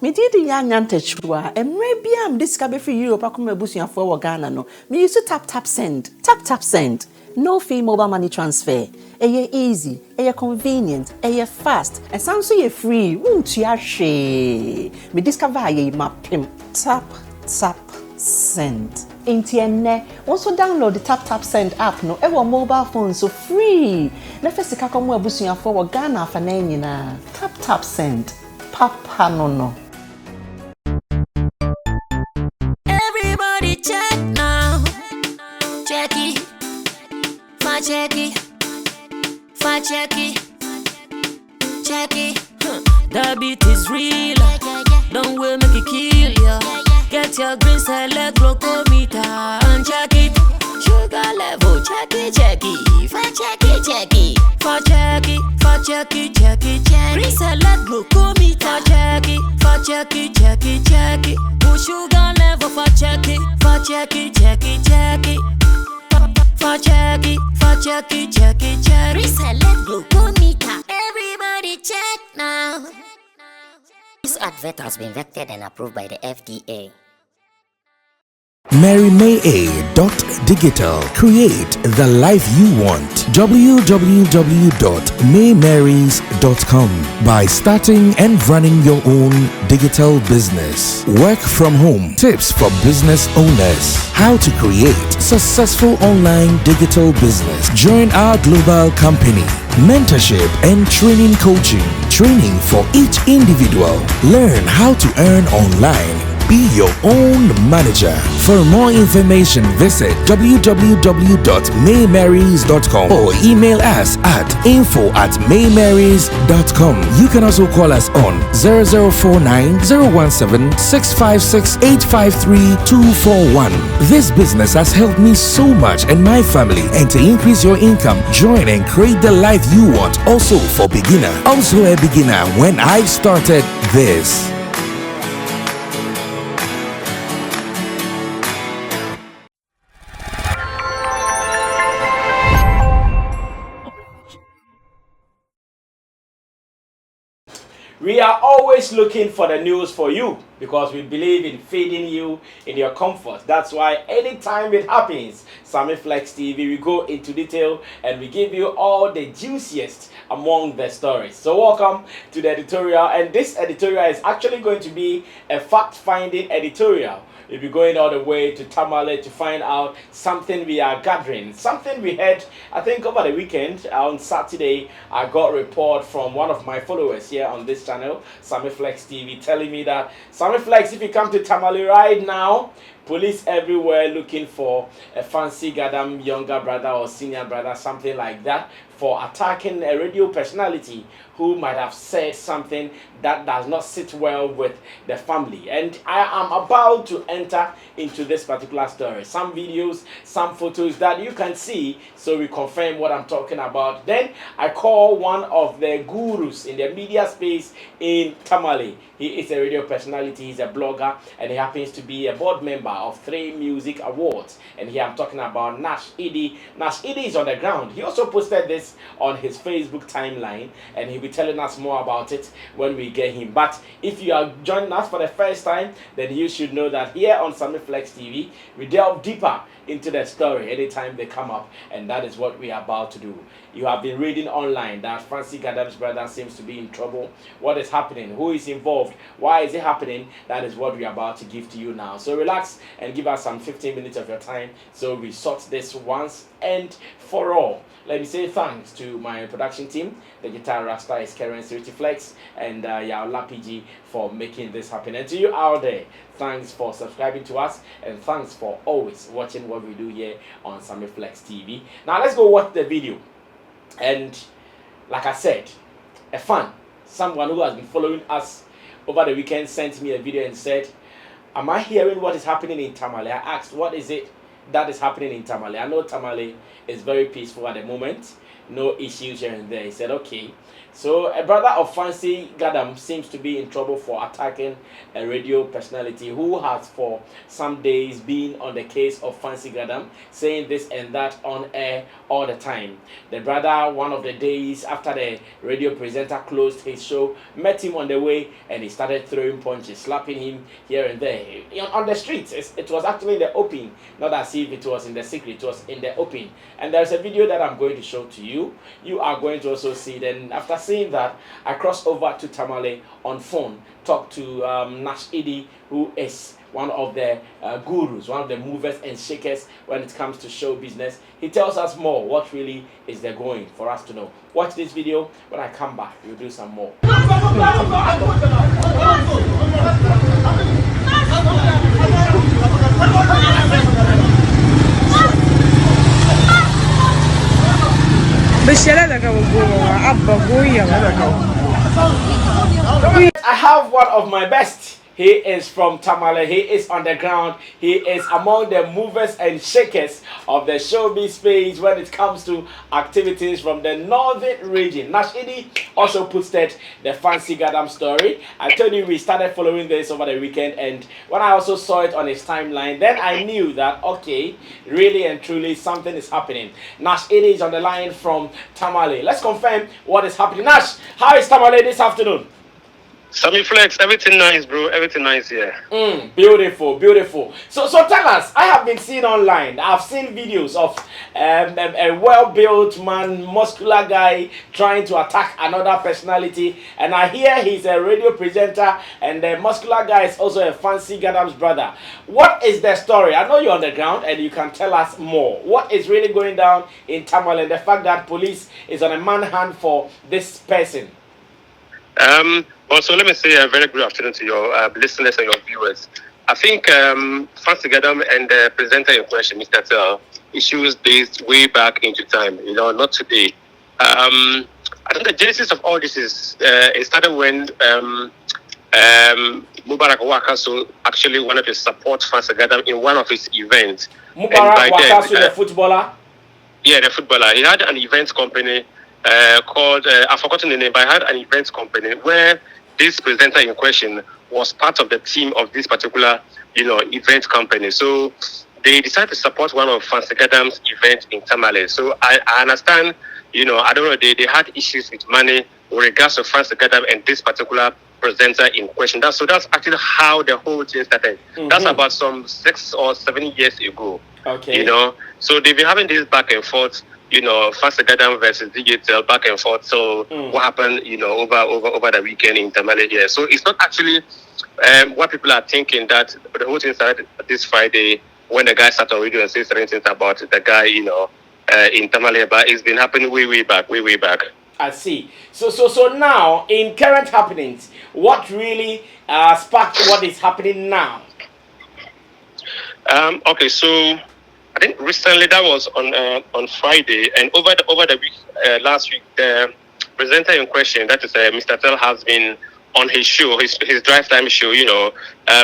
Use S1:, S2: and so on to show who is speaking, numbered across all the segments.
S1: Me did the chua, and maybe I'm discovered for you, Pakuma Busia for Ghana. No, me used to tap send. Tap send. No fee mobile money transfer. Eye easy, convenient, fast, and sounds so free. Won't you share? Me discover ye map tap send. Intienne, also download the tap send app no ever mobile phone so free. Nefesi kakomu Busia for Ghana for na. Tap send. Papa no.
S2: Everybody check now. Check it. Check it. The beat is real. Don't wait, make it kill ya. Get your green select glucometer and check it. Sugar level, check it. Check it. Green select glucometer. Check it. Push sugar level for check it. Check it. Reselect glucometer. Everybody check now.
S3: This advert has been vetted and approved by the FDA.
S4: MaryMay.digital. Create the life you want. www.maymarys.com. By starting and running your own digital business. Work from home. Tips for business owners. How to create successful online digital business. Join our global company. Mentorship and training coaching. Training for each individual. Learn how to earn online. Be your own manager. For more information, visit www.maymarys.com or email us at info@maymarys.com. You can also call us on 0049 017 656 853 241. This business has helped me so much and my family, and to increase your income, join and create the life you want. Also for beginner. Also a beginner when I started this.
S5: We are always looking for the news for you because we believe in feeding you in your comfort. That's why anytime it happens, Sammy Flex TV, we go into detail and we give you all the juiciest among the stories. So welcome to the editorial, and this editorial is actually going to be a fact-finding editorial. We'll be going all the way to Tamale to find out something we are gathering. Something we heard, I think, over the weekend. On Saturday, I got a report from one of my followers here on this channel, Sammy Flex TV, telling me that, Sammy Flex, if you come to Tamale right now, police everywhere looking for a fancy Gadam younger brother or senior brother, something like that, for attacking a radio personality who might have said something that does not sit well with the family. And I am about to enter into this particular story. Some videos, some photos that you can see, so we confirm what I'm talking about. Then I call one of the gurus in the media space in Tamale. He is a radio personality, he's a blogger, and he happens to be a board member of 3 music awards. And here I'm talking about Nash Edie. Nash Edie is on the ground. He also posted this on his Facebook timeline, and he'll be telling us more about it when we get him. But if you are joining us for the first time, then you should know that here on Sammy Flex TV, we delve deeper into the story anytime they come up, and that is what we are about to do. You have been reading online that Francis Gadam's brother seems to be in trouble. What is happening? Who is involved? Why is it happening? That is what we are about to give to you now. So relax and give us some 15 minutes of your time so we sort this once and for all. Let me say thanks to my production team. The guitar rasta is Karen Flex, and Yao Lapiji for making this happen. And to you out there, thanks for subscribing to us, and thanks for always watching what we do here on Sammy Flex TV. Now let's go watch the video. And like I said, a fan, someone who has been following us over the weekend, sent me a video and said, am I hearing what is happening in Tamale? I asked, what is it that is happening in Tamale? I know Tamale is very peaceful at the moment, no issues here and there. He said, okay. So a brother of Fancy Gadam seems to be in trouble for attacking a radio personality who has for some days been on the case of Fancy Gadam, saying this and that on air all the time. The brother, one of the days after the radio presenter closed his show, met him on the way and he started throwing punches, slapping him here and there on the streets. It was actually in the open, not as if it was in the secret, it was in the open. And there's a video that I'm going to show to you. You are going to also see. Then after seeing that, I crossed over to Tamale on phone, talked to Nash Idi, who is one of the gurus, one of the movers and shakers when it comes to show business. He tells us more what really is there going for us to know. Watch this video. When I come back, we'll do some more. I have one of my best. He is from Tamale. He is on the ground. He is among the movers and shakers of the showbiz space when it comes to activities from the northern region. Nashidi also posted the Fancy Gadam story. I told you we started following this over the weekend, and when I also saw it on his timeline, then I knew that, okay, really and truly something is happening. Nash Idi is on the line from Tamale. Let's confirm what is happening. Nash, how is Tamale this afternoon?
S6: Sammy Flex, everything nice, bro. Everything nice here.
S5: Beautiful, beautiful. So tell us. I have been seeing online. I've seen videos of a well-built man, muscular guy trying to attack another personality, and I hear he's a radio presenter, and the muscular guy is also a Fancy Gadam's brother. What is the story? I know you're on the ground, and you can tell us more. What is really going down in Tamale, and the fact that police is on a manhunt for this person?
S6: Also, let me say a very good afternoon to your listeners and your viewers. I think Fancy Gadam and the presenter in question, Mr. Tell, issues based way back into time, not today. I think the genesis of all this is it started when Mubarak Wakaso actually wanted to support Fancy Gadam in one of his events.
S5: Mubarak Wakaso, the footballer?
S6: Yeah, the footballer. He had an event company called, I've forgotten the name, but I had an event company where this presenter in question was part of the team of this particular, event company. So they decided to support one of Fancy Gadam's events in Tamale. So I understand, I don't know, they had issues with money with regards to Fancy Gadam and this particular presenter in question. That's actually how the whole thing started. That's about some 6 or 7 years ago.
S5: Okay.
S6: So they've been having this back and forth. Fancy Gadam versus Digital back and forth. So what happened, over the weekend in Tamale here. So it's not actually what people are thinking, that the whole thing started this Friday when the guy sat on radio and said certain things about the guy, in Tamale, but it's been happening way back.
S5: I see. So now, in current happenings, what really sparked what is happening now?
S6: Okay, so I think recently that was on Friday, and over the week, last week, the presenter in question, that is Mr. Tell, has been on his show, his drive time show,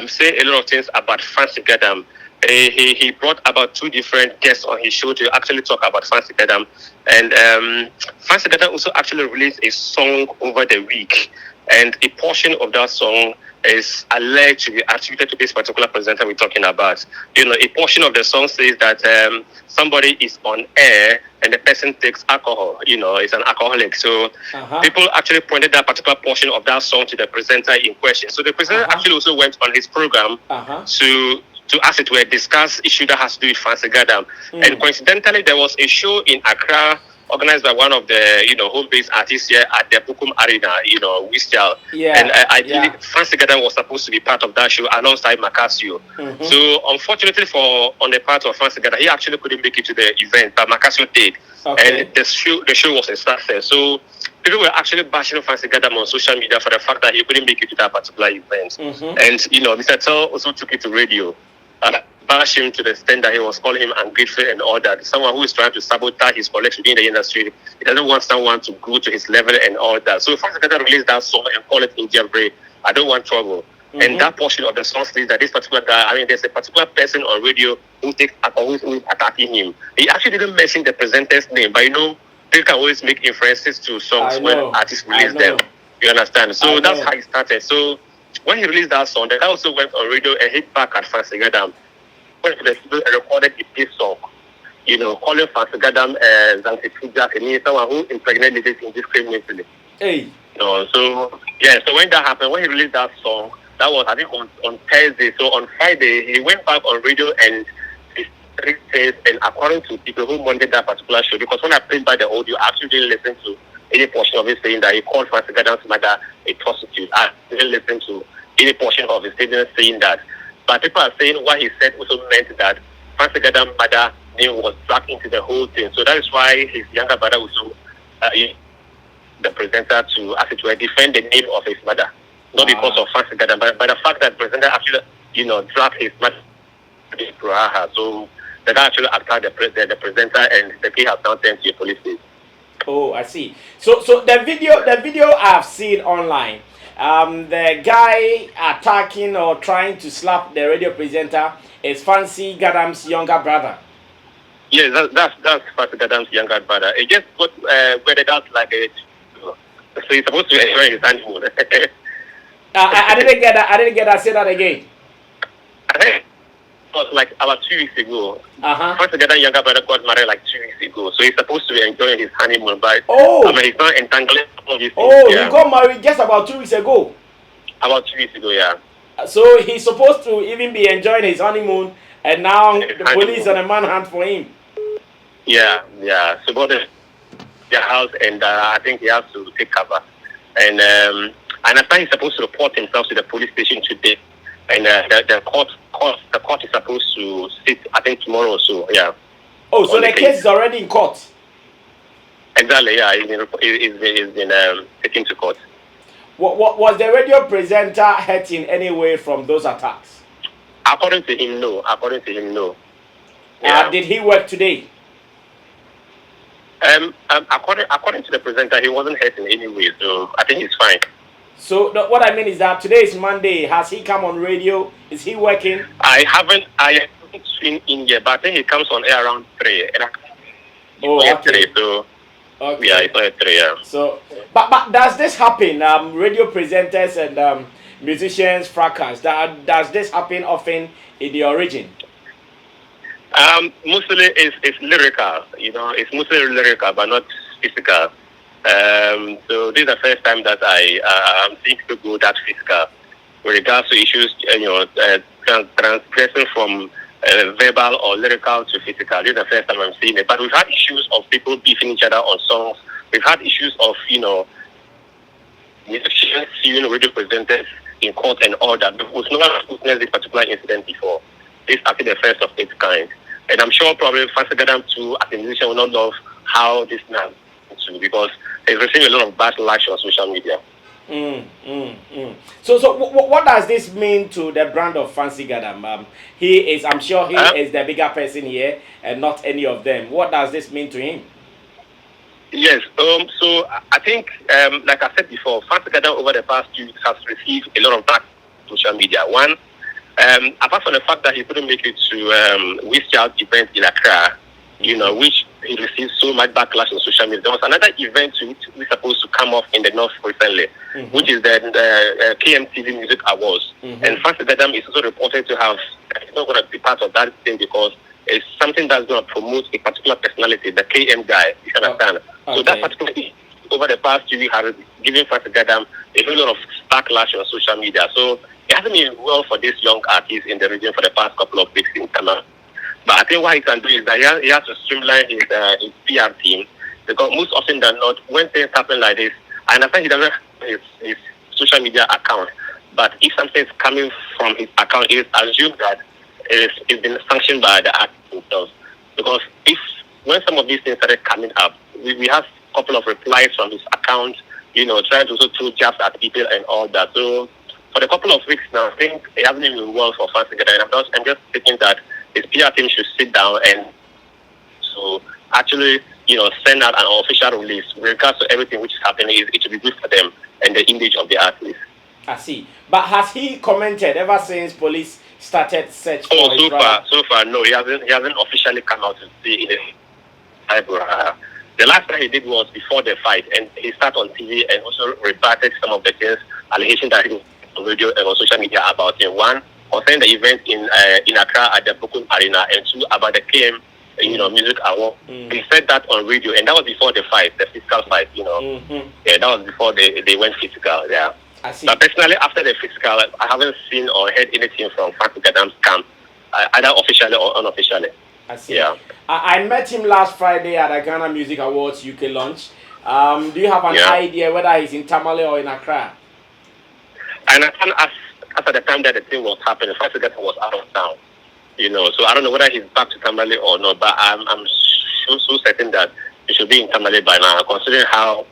S6: say a lot of things about Fancy Gadam. He brought about 2 different guests on his show to actually talk about Fancy Gadam, and Fancy Gadam also actually released a song over the week, and a portion of that song is alleged to be attributed to this particular presenter we're talking about. A portion of the song says that somebody is on air and the person takes alcohol, it's an alcoholic. So people actually pointed that particular portion of that song to the presenter in question. So the presenter actually also went on his program to, as it were, discuss issue that has to do with Fancy Gadam. And coincidentally, there was a show in Accra organized by one of the, home-based artists here at the Bukum Arena, Wistial.
S5: Yeah.
S6: And ideally, Fancy Gadam was supposed to be part of that show alongside Macasio. So, unfortunately on the part of Fancy Gadam, he actually couldn't make it to the event, but Macasio did. Okay. And the show was a success. So, people were actually bashing Fancy Gadam on social media for the fact that he couldn't make it to that particular event. And, Mr. Tell also took it to radio. Bash him to the extent that he was calling him ungrateful and all that. Someone who is trying to sabotage his colleagues within the industry. He doesn't want someone to go to his level and all that. So Fancy Gadam released that song and call it India Break. I don't want trouble. And that portion of the song says that this particular guy, there's a particular person on radio who is attacking him. He actually didn't mention the presenter's name, but People can always make inferences to songs when artists release them. You understand? So that's how it started. So when he released that song, the guy also went on radio and hit back at Fancy Gadam. When he recorded his song, you know, calling Fancy Gadam Zanti Jack and someone who impregnated ladies indiscriminately.
S5: Hey.
S6: You know, so yeah, so when that happened, when he released that song, that was I think on Thursday. So on Friday, he went back on radio and says, and according to people who wanted that particular show, because when I played by the audio, I actually didn't listen to any portion of it saying that he called Fancy Gadam's mother a prostitute. I didn't listen to any portion of his statement saying that. But people are saying what he said also meant that Fancy Gadam's mother name was dragged into the whole thing. So that is why his younger brother also, the presenter, to, as it were, defend the name of his mother. Not because of Fancy Gadam, but the fact that the presenter actually, you know, dragged his mother. So the guy actually attacked the presenter, and the case has now sent to a police station.
S5: Oh, I see. So the video I've seen online, the guy attacking or trying to slap the radio presenter is Fancy Gadam's younger brother.
S6: Yeah, that's Fancy Gadam's younger brother. It just got whether that's like a, so he's supposed to enjoy his honeymoon.
S5: I didn't get that. I didn't get that. Say that again.
S6: I think it was like about 2 weeks ago. Fancy Gadam's younger brother got married like 2 weeks ago, so he's supposed to be enjoying his honeymoon, but I mean, he's not entangling all these things.
S5: He got married just about 2 weeks ago.
S6: About 2 weeks ago, yeah.
S5: So he's supposed to even be enjoying his honeymoon, and now the police on a manhunt for him.
S6: Yeah. So go to their house, and I think he has to take cover. And I think he's supposed to report himself to the police station today. And the court is supposed to sit, I think, tomorrow or so. Yeah.
S5: Oh, so the case is already in court.
S6: Exactly. Yeah, it's been taken to court.
S5: What was the radio presenter hurt in any way from those attacks?
S6: According to him, no.
S5: Did he work today?
S6: According to the presenter, he wasn't hurt in any way, so I think he's fine.
S5: So what I mean is that today is Monday. Has he come on radio? Is he working?
S6: I haven't seen in yet, but I think he comes on air around 3. And
S5: okay.
S6: 3, so
S5: okay.
S6: Yeah, it's not 3. Yeah.
S5: So, but does this happen? Radio presenters and musicians fracas. Does this happen often in the origin?
S6: Mostly it's lyrical. You know, it's mostly lyrical, but not physical. So this is the first time that I'm seeing people go that physical with regards to issues, transgressing from verbal or lyrical to physical. This is the first time I'm seeing it. But we've had issues of people beefing each other on songs. We've had issues of, musicians suing radio presenters in court and all that. We've never witnessed this particular incident before. This is actually the first of its kind. And I'm sure probably Fancy Gadam too, as a musician, will not love how this now because he's receiving a lot of backlash on social media.
S5: So what does this mean to the brand of Fancy Gadam? I'm sure he is the bigger person here and not any of them. What does this mean to him?
S6: Yes, so I think, like I said before, Fancy Gadam over the past 2 weeks has received a lot of backlash on social media. One, apart from the fact that he couldn't make it to Wish-Child event in Accra, which he received so much backlash on social media. There was another event which was supposed to come off in the North recently, which is the KMTV Music Awards. And Fancy Gadam is also reported to have, it's not going to be part of that thing because it's something that's going to promote a particular personality, the KM guy, you understand? Okay. So that particular over the past 2 weeks has given Fancy Gadam a whole lot of backlash on social media. So it hasn't been well for this young artist in the region for the past couple of weeks in Ghana. But I think what he can do is that he has to streamline his PR team because most often than not, when things happen like this, I understand he doesn't have his social media account, but if something is coming from his account, it is assumed that it's been sanctioned by the artist themselves. Because when some of these things started coming up, we have a couple of replies from his account, trying to also throw jabs at people and all that. So for a couple of weeks now, I think it hasn't been well for Fancy Gadam. I'm just thinking that his PR team should sit down and so actually, send out an official release with regards to everything which is happening. It should be good for them and the image of the artist.
S5: I see. But has he commented ever since police started search for his brother?
S6: So far, no. He hasn't officially come out to say it. The last time he did was before the fight, and he started on TV and also rebutted some of the things, allegations that he was on radio and on social media about him. One, concerning the event in Accra at the Bokun Arena, and two, about the KM, music award. He said that on radio, and that was before the fight, the physical fight. Yeah, that was before they went physical. Yeah.
S5: I see.
S6: But personally, after the physical, I haven't seen or heard anything from Francis Gadam's camp, either officially or unofficially.
S5: I see.
S6: Yeah.
S5: I met him last Friday at the Ghana Music Awards UK launch. Do you have an idea whether he's in Tamale or in Accra?
S6: And I can ask, after the time that the thing was happening, Francis Gadam was out of town. So I don't know whether he's back to Tamale or not, but I'm so certain that he should be in Tamale by now, considering how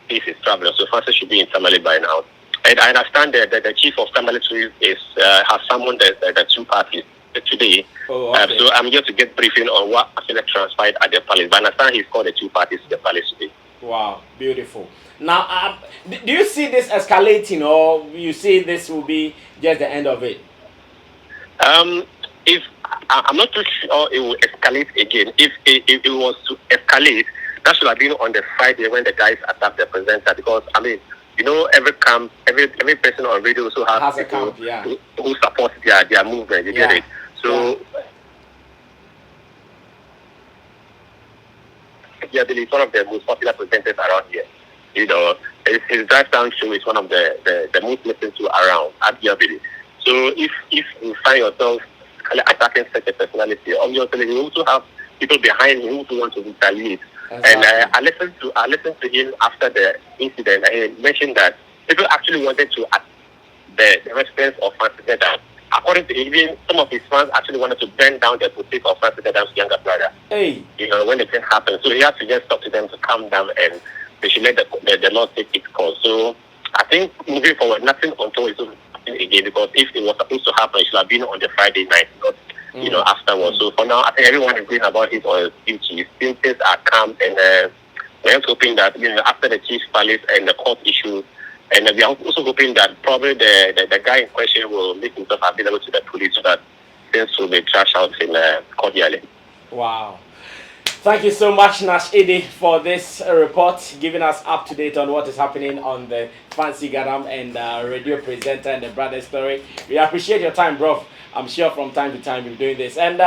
S6: he is traveling. So Francis should be in Tamale by now. And I understand that the chief of Tamale has summoned the two parties today.
S5: Oh, okay.
S6: So I'm here to get briefing on what actually transpired at the palace. But I understand he's called the two parties to the palace today.
S5: Wow, beautiful. Now, do you see this escalating, or you see this will be just the end of it?
S6: If I'm not too sure it will escalate again. If it was to escalate, that should have been on the Friday when the guys attacked the presenter. Because every camp, every person on radio also has
S5: a camp,
S6: who support their movement. You get it? So he's one of the most popular presenters around here. His drive down show is one of the most listened to around at Yabili. So if you find yourself attacking such a personality, obviously you also have people behind him who want to retaliate. Exactly. And I listened to him after the incident, and he mentioned that people actually wanted to the residence of Francis Gadam. According to even some of his fans actually wanted to burn down the boutique of Francis Gadam's younger brother.
S5: Hey.
S6: When the thing happened. So he had to just talk to them to calm down, and they should let the law take its course. So I think moving forward, nothing until it's again, because if it was supposed to happen, it should have been on the Friday night, not afterwards. So for now, I think everyone is going about his or his duties. Things are calm, and we're just hoping that after the chief's palace and the court issue, and we are also hoping that probably the guy in question will make himself available to the police so that things will be trashed out in cordially.
S5: Wow. Thank you so much, Nash Eddy, for this report, giving us up to date on what is happening on the Fancy Gadam and radio presenter and the brother story. We appreciate your time, bro. I'm sure from time to time we're doing this. And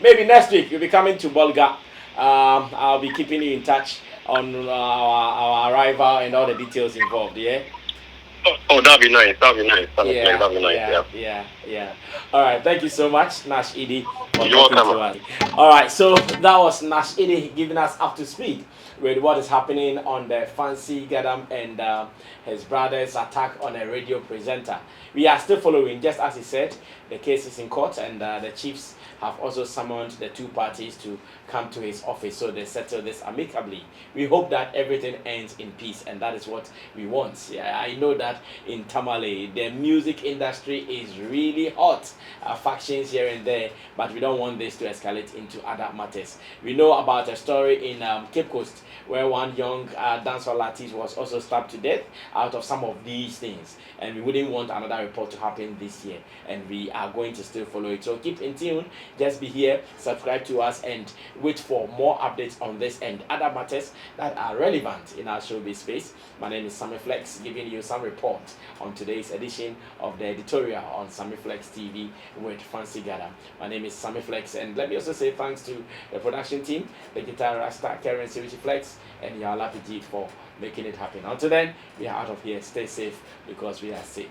S5: maybe next week you'll be coming to Bolga. I'll be keeping you in touch on our arrival and all the details involved, yeah?
S6: Oh, that'd be nice. That'd be nice. That'd be nice.
S5: Yeah. All right. Thank you so much, Nash Eddy, for
S6: You're
S5: talking to us. All right. So that was Nash Eddy giving us up to speed with what is happening on the Fancy Gadam and his brother's attack on a radio presenter. We are still following, just as he said. The case is in court, and the chiefs have also summoned the two parties to come to his office so they settle this amicably. We hope that everything ends in peace, and that is what we want. Yeah, I know that in Tamale the music industry is really hot, factions here and there, but we don't want this to escalate into other matters. We know about a story in Cape Coast where one young dancehall artist was also stabbed to death out of some of these things, and we wouldn't want another report to happen this year, and we are going to still follow it. So keep in tune, just be here, subscribe to us, and wait for more updates on this and other matters that are relevant in our showbiz space. My name is Sammy Flex, giving you some report on today's edition of the editorial on Sammy Flex TV with Fancy Gadam. My name is Sammy Flex, and let me also say thanks to the production team, the guitar Rasta, Karen Sirichi Flex, and Yala PG for making it happen. Until then, we are out of here. Stay safe, because we are safe.